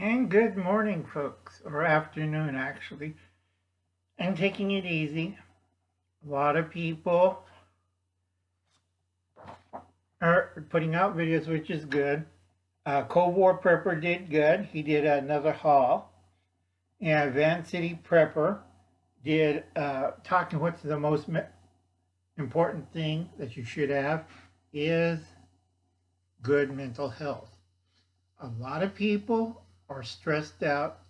And good morning, folks, or afternoon, actually. I'm taking it easy. A lot of people are putting out videos, which is good. ColdWarprepper did good. He did another haul. And Vancity Prepper did talking what's the most important thing that you should have is good mental health. A lot of people are stressed out.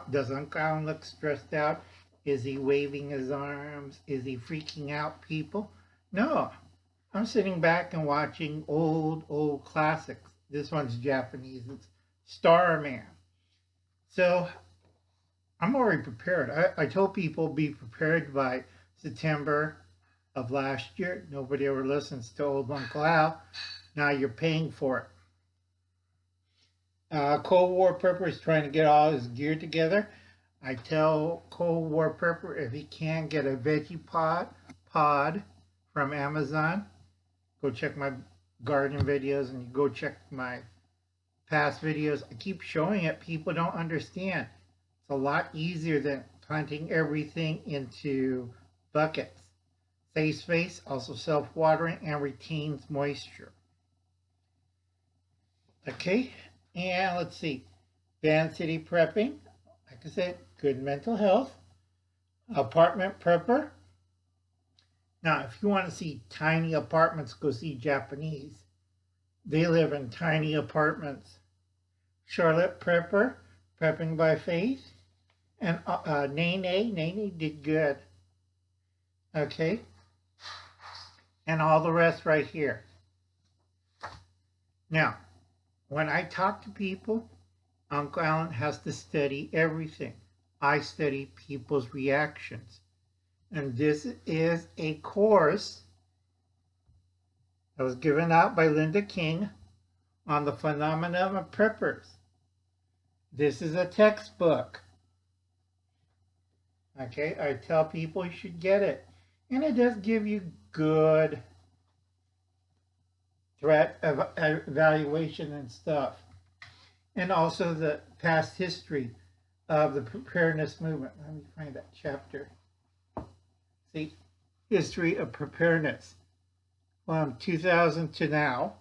Does Uncle Alan look stressed out? Is he waving his arms? Is he freaking out people? No. I'm sitting back and watching old classics. This one's Japanese. It's Starman. So I'm already prepared. I told people be prepared by September of last year. Nobody ever listens to old Uncle Al. Now you're paying for it. ColdWarprepper is trying to get all his gear together. I tell ColdWarprepper if he can get a veggie pod from Amazon, go check my garden videos and go check my past videos. I keep showing it. People don't understand. It's a lot easier than planting everything into buckets. Saves space, also self-watering, and retains moisture. Okay. And let's see, Vancity Prepping, like I said, good mental health. Apartment Prepper. Now, if you want to see tiny apartments, go see Japanese. They live in tiny apartments. Charlotte Prepper, Prepping by Faith. And Nene did good. Okay. And all the rest right here. Now, when I talk to people, Uncle Alan has to study everything. I study people's reactions. And this is a course that was given out by Linda King on the phenomenon of preppers. This is a textbook. Okay, I tell people you should get it. And it does give you good threat evaluation and stuff, and also the past history of the preparedness movement. Let me find that chapter. See, history of preparedness from 2000 to now.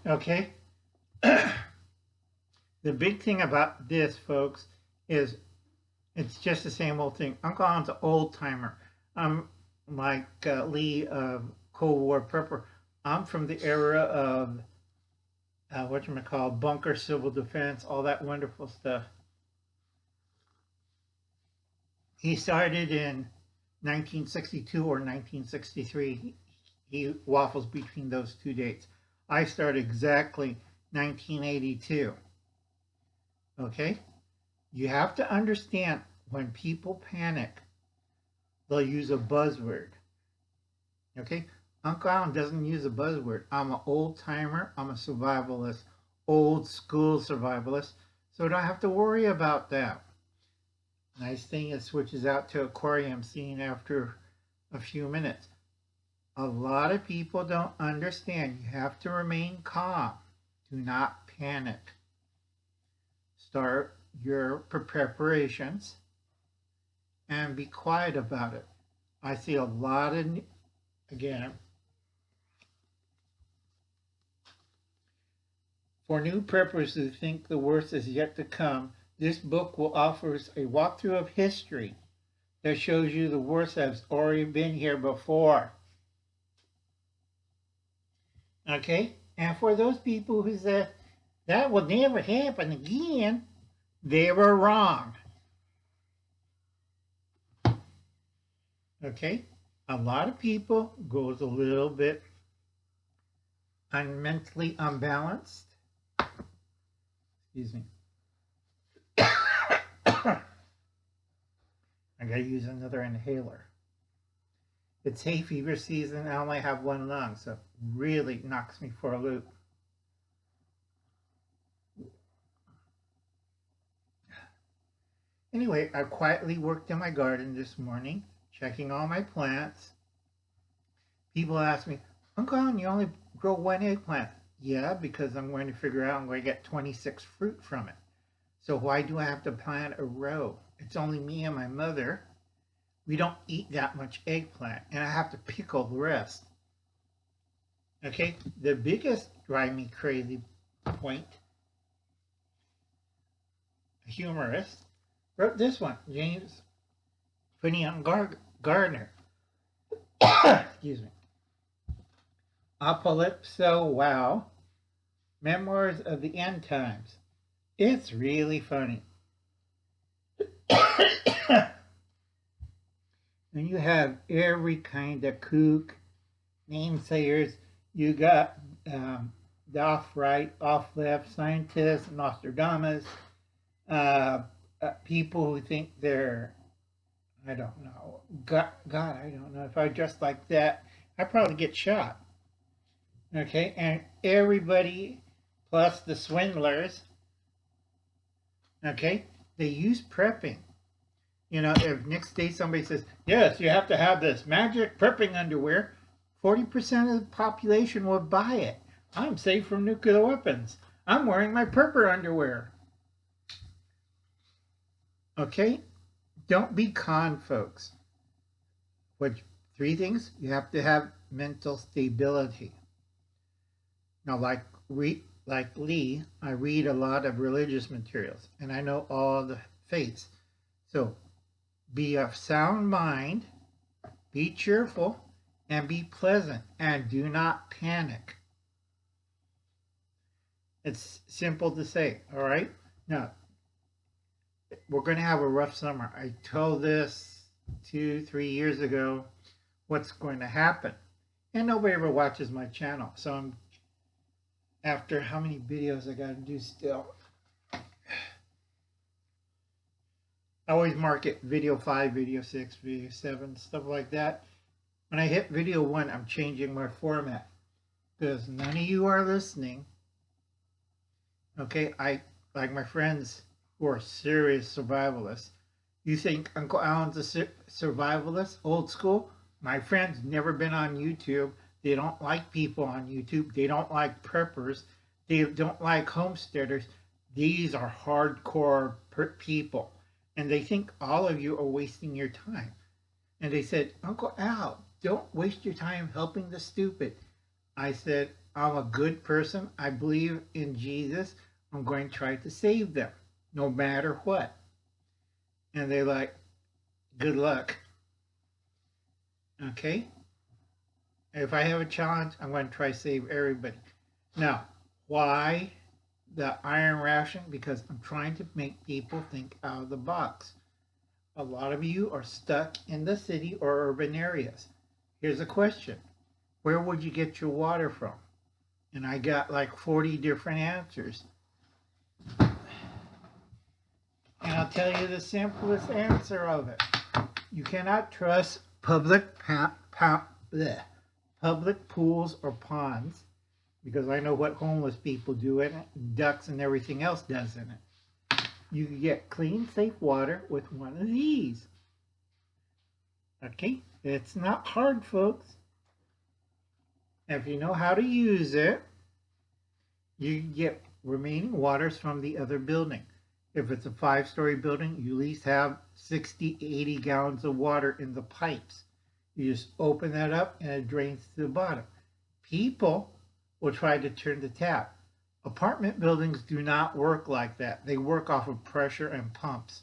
Okay. The big thing about this, folks, is it's just the same old thing. Uncle Alan's an old timer. I'm like Lee of ColdWarprepper. I'm from the era of bunker civil defense, all that wonderful stuff. He started in 1962 or 1963. He waffles between those two dates. I started exactly 1982. Okay? You have to understand when people panic, they'll use a buzzword. Okay? Uncle Alan doesn't use a buzzword. I'm an old timer. I'm a survivalist, old school survivalist. So I don't have to worry about that. Nice thing it switches out to aquarium scene after a few minutes. A lot of people don't understand. You have to remain calm. Do not panic. Start your preparations and be quiet about it. I see a lot of, again, for new preppers who think the worst is yet to come, this book will offer us a walkthrough of history that shows you the worst has already been here before. Okay? And for those people who said, that will never happen again, they were wrong. Okay? A lot of people goes a little bit mentally unbalanced. Excuse me. I gotta use another inhaler. It's hay fever season. I only have one lung, so it really knocks me for a loop. Anyway, I quietly worked in my garden this morning, checking all my plants. People ask me, Uncle Alan, you only grow one eggplant. Yeah, because I'm going to figure out I'm going to get 26 fruit from it. So why do I have to plant a row? It's only me and my mother. We don't eat that much eggplant, and I have to pickle the rest. Okay, the biggest drive me crazy point, a humorist, wrote this one, James Finian Gardner. Excuse me. Apocalypso Wow, Memoirs of the End Times. It's really funny. And you have every kind of kook, namesayers. You got the off-right, off-left scientists, Nostradamus, people who think they're, I don't know, God, I don't know. If I dressed like that, I'd probably get shot. Okay, and everybody, plus the swindlers, okay, they use prepping. You know, if next day somebody says, yes, you have to have this magic prepping underwear, 40% of the population will buy it. I'm safe from nuclear weapons. I'm wearing my prepper underwear. Okay? Don't be con, folks. Three things. You have to have mental stability. Now, like Lee, I read a lot of religious materials, and I know all the faiths. So, be of sound mind, be cheerful, and be pleasant, and do not panic. It's simple to say, all right? Now, we're going to have a rough summer. I told this 2-3 years ago what's going to happen. And nobody ever watches my channel. So I'm, after how many videos I got to do still? I always mark it video 5, video 6, video 7, stuff like that. When I hit video 1, I'm changing my format. Because none of you are listening. Okay, I like my friends who are serious survivalists. You think Uncle Alan's a survivalist, old school? My friend's never been on YouTube. They don't like people on YouTube. They don't like preppers. They don't like homesteaders. These are hardcore people. And they think all of you are wasting your time. And they said, Uncle Al, don't waste your time helping the stupid. I said, I'm a good person. I believe in Jesus. I'm going to try to save them, no matter what. And they're like, good luck. Okay? If I have a challenge, I'm going to try to save everybody. Now, why the iron ration? Because I'm trying to make people think out of the box. A lot of you are stuck in the city or urban areas. Here's a question. Where would you get your water from? And I got like 40 different answers. And I'll tell you the simplest answer of it. You cannot trust public pools or ponds, because I know what homeless people do in it, ducks and everything else does in it. You can get clean, safe water with one of these. Okay? It's not hard, folks. If you know how to use it, you get remaining waters from the other building. If it's a 5-story building, you at least have 60, 80 gallons of water in the pipes. You just open that up and it drains to the bottom. People will try to turn the tap. Apartment buildings do not work like that. They work off of pressure and pumps.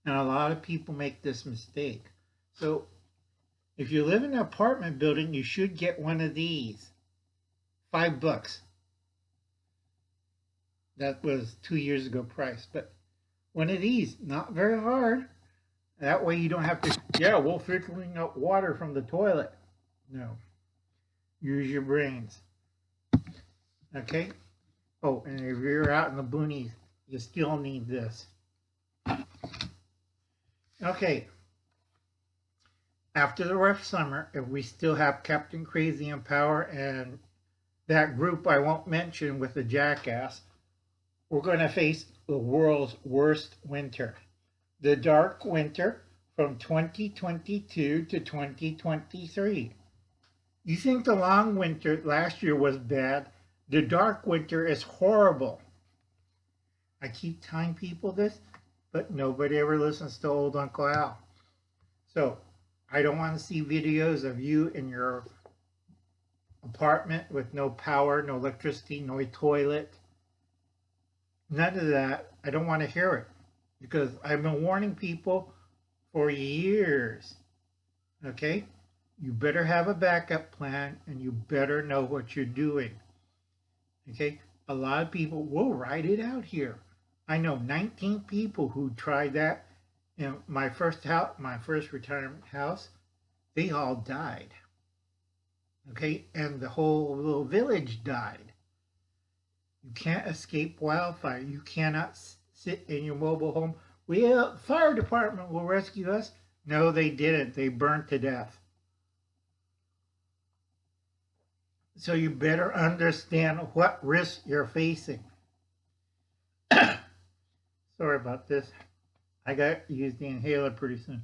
And a lot of people make this mistake. So if you live in an apartment building, you should get one of these. $5. That was 2 years ago price. But one of these, not very hard. That way you don't have to, yeah, we're filtering out water from the toilet. No. Use your brains. Okay? Oh, and if you're out in the boonies, you still need this. Okay. After the rough summer, if we still have Captain Crazy in power and that group I won't mention with the jackass, we're going to face the world's worst winter. The dark winter from 2022 to 2023. You think the long winter last year was bad? The dark winter is horrible. I keep telling people this, but nobody ever listens to old Uncle Al. So I don't want to see videos of you in your apartment with no power, no electricity, no toilet. None of that. I don't want to hear it because I've been warning people for years. Okay? You better have a backup plan and you better know what you're doing. Okay? A lot of people will write it out here. I know 19 people who tried that in my first house, my first retirement house. They all died. Okay? And the whole little village died. You can't escape wildfire. You cannot sit in your mobile home. Well, the fire department will rescue us. No, they didn't. They burned to death. So you better understand what risk you're facing. Sorry about this. I got to use the inhaler pretty soon.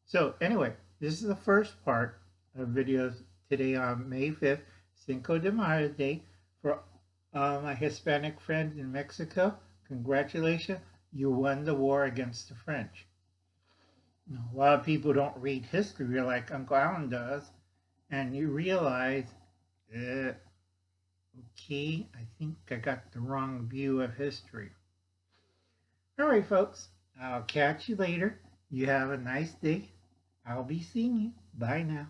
So anyway, this is the first part of videos today on May 5th, Cinco de Mayo Day. For my Hispanic friends in Mexico, congratulations, you won the war against the French. Now, a lot of people don't read history like Uncle Alan does, and you realize, okay, I think I got the wrong view of history. All right, folks, I'll catch you later. You have a nice day. I'll be seeing you. Bye now.